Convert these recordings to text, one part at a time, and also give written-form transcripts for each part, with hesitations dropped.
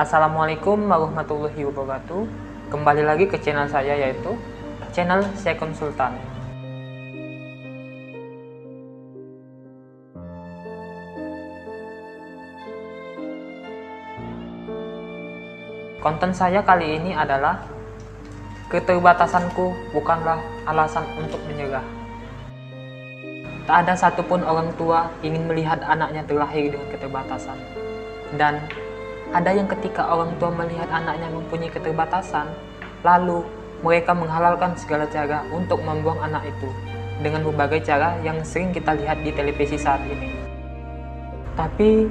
Assalamualaikum warahmatullahi wabarakatuh. Kembali lagi ke channel saya, yaitu channel saya Konsultan. Konten saya kali ini adalah keterbatasanku bukanlah alasan untuk menyerah. Tak ada satupun orang tua ingin melihat anaknya terlahir dengan keterbatasan. Dan ada yang ketika orang tua melihat anaknya mempunyai keterbatasan, lalu mereka menghalalkan segala cara untuk membuang anak itu dengan berbagai cara yang sering kita lihat di televisi saat ini. Tapi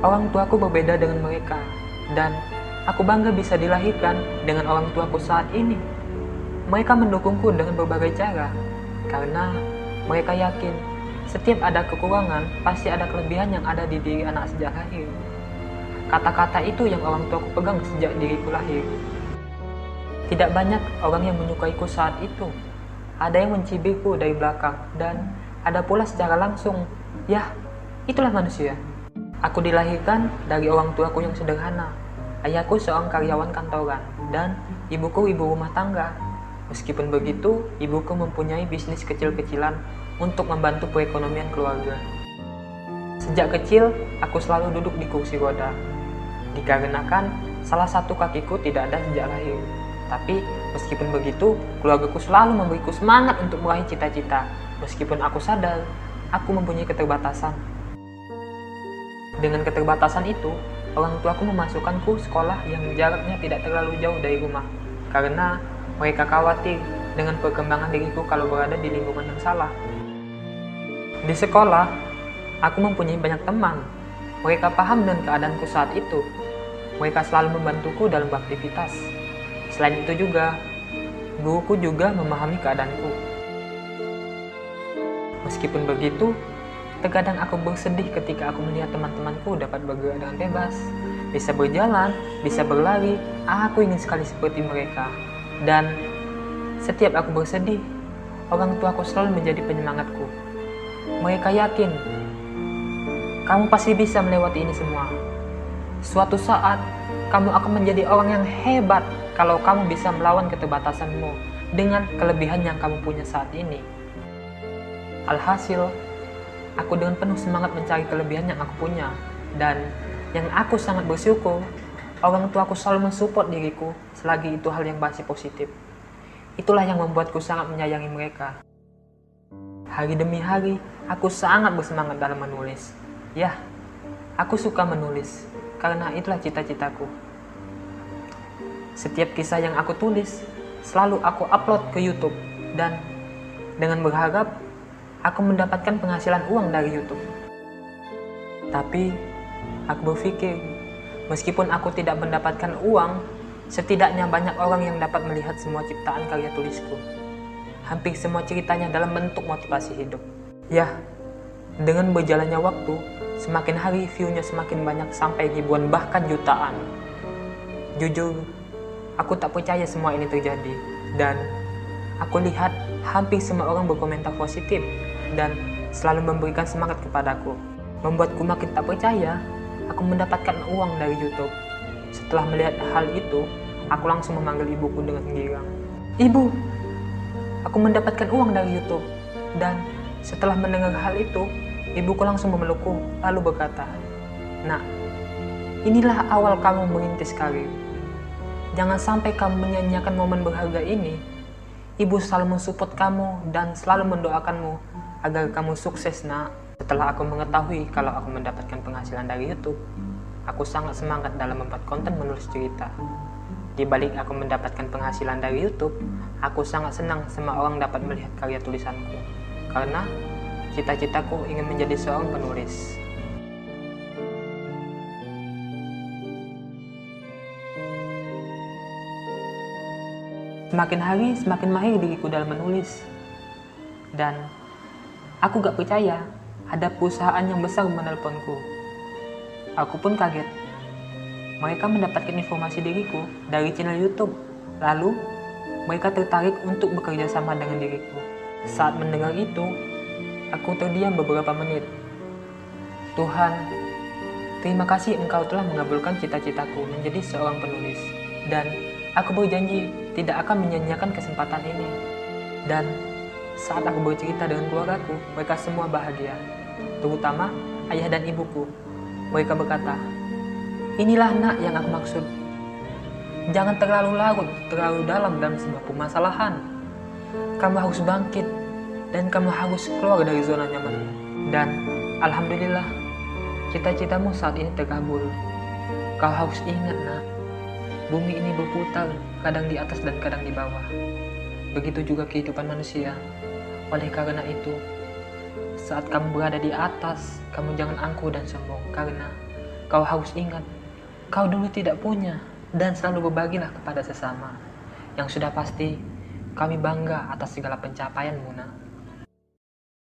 orang tuaku berbeda dengan mereka, dan aku bangga bisa dilahirkan dengan orang tuaku saat ini. Mereka mendukungku dengan berbagai cara, karena mereka yakin setiap ada kekurangan, pasti ada kelebihan yang ada di diri anak sejak lahir. Kata-kata itu yang orang tuaku pegang sejak diriku lahir. Tidak banyak orang yang menyukaiku saat itu. Ada yang mencibirku dari belakang, dan ada pula secara langsung. Ya, itulah manusia. Aku dilahirkan dari orang tuaku yang sederhana. Ayahku seorang karyawan kantoran, dan ibuku ibu rumah tangga. Meskipun begitu, ibuku mempunyai bisnis kecil-kecilan untuk membantu perekonomian keluarga. Sejak kecil, aku selalu duduk di kursi roda. Dikarenakan salah satu kakiku tidak ada sejak lahir. Tapi meskipun begitu, keluargaku selalu memberiku semangat untuk meraih cita-cita. Meskipun aku sadar, aku mempunyai keterbatasan. Dengan keterbatasan itu, orang tuaku memasukkanku sekolah yang jaraknya tidak terlalu jauh dari rumah. Karena mereka khawatir dengan perkembangan diriku kalau berada di lingkungan yang salah. Di sekolah, aku mempunyai banyak teman. Mereka paham dengan keadaanku saat itu. Mereka selalu membantuku dalam aktivitas. Selain itu juga, guruku juga memahami keadaanku. Meskipun begitu, terkadang aku bersedih ketika aku melihat teman-temanku dapat bergerak dengan bebas, bisa berjalan, bisa berlari. Aku ingin sekali seperti mereka. Dan setiap aku bersedih, orang tuaku selalu menjadi penyemangatku. Mereka yakin, kamu pasti bisa melewati ini semua. Suatu saat, kamu akan menjadi orang yang hebat kalau kamu bisa melawan keterbatasanmu dengan kelebihan yang kamu punya saat ini. Alhasil, aku dengan penuh semangat mencari kelebihan yang aku punya. Dan yang aku sangat bersyukur, orang tuaku selalu mensupport diriku selagi itu hal yang masih positif. Itulah yang membuatku sangat menyayangi mereka. Hari demi hari, aku sangat bersemangat dalam menulis. Ya, aku suka menulis, karena itulah cita-citaku. Setiap kisah yang aku tulis, selalu aku upload ke YouTube. Dan dengan berharap, aku mendapatkan penghasilan uang dari YouTube. Tapi, aku berpikir, meskipun aku tidak mendapatkan uang, setidaknya banyak orang yang dapat melihat semua ciptaan karya tulisku. Hampir semua ceritanya dalam bentuk motivasi hidup. Ya, dengan berjalannya waktu, semakin hari view-nya semakin banyak sampai ribuan bahkan jutaan. Jujur, aku tak percaya semua ini terjadi. Dan aku lihat hampir semua orang berkomentar positif dan selalu memberikan semangat kepadaku. Membuatku makin tak percaya aku mendapatkan uang dari YouTube. Setelah melihat hal itu, aku langsung memanggil ibuku dengan girang. Ibu, aku mendapatkan uang dari YouTube. Dan setelah mendengar hal itu, ibuku langsung memelukku lalu berkata, "Nak, inilah awal kamu merintis karir. Jangan sampai kamu menyia-nyiakan momen berharga ini. Ibu selalu mensupport kamu dan selalu mendoakanmu agar kamu sukses, Nak." Setelah aku mengetahui kalau aku mendapatkan penghasilan dari YouTube, aku sangat semangat dalam membuat konten menulis cerita. Di balik aku mendapatkan penghasilan dari YouTube, aku sangat senang semua orang dapat melihat karya tulisanku. Karena cita-citaku ingin menjadi seorang penulis. Semakin hari, semakin mahir diriku dalam menulis. Dan aku gak percaya ada perusahaan yang besar menelponku. Aku pun kaget. Mereka mendapatkan informasi diriku dari channel YouTube. Lalu, mereka tertarik untuk bekerja sama dengan diriku. Saat mendengar itu, aku terdiam beberapa menit. Tuhan, Terima kasih engkau telah mengabulkan cita-citaku menjadi seorang penulis. Dan aku berjanji tidak akan menyanyiakan kesempatan ini. Dan saat aku bercerita dengan keluargaku, mereka semua bahagia. Terutama ayah dan ibuku. Mereka berkata, inilah nak yang aku maksud. Jangan terlalu larut, terlalu dalam sebuah permasalahan. Kamu harus bangkit dan kamu harus keluar dari zona nyaman. Dan alhamdulillah, cita-citamu saat ini terkabul. Kau harus ingat nak, bumi ini berputar, kadang di atas dan kadang di bawah. Begitu juga kehidupan manusia. Oleh karena itu, saat kamu berada di atas, kamu jangan angkuh dan sombong. Karena kau harus ingat, kau dulu tidak punya, dan selalu berbagilah kepada sesama. Yang sudah pasti, kami bangga atas segala pencapaianmu nak.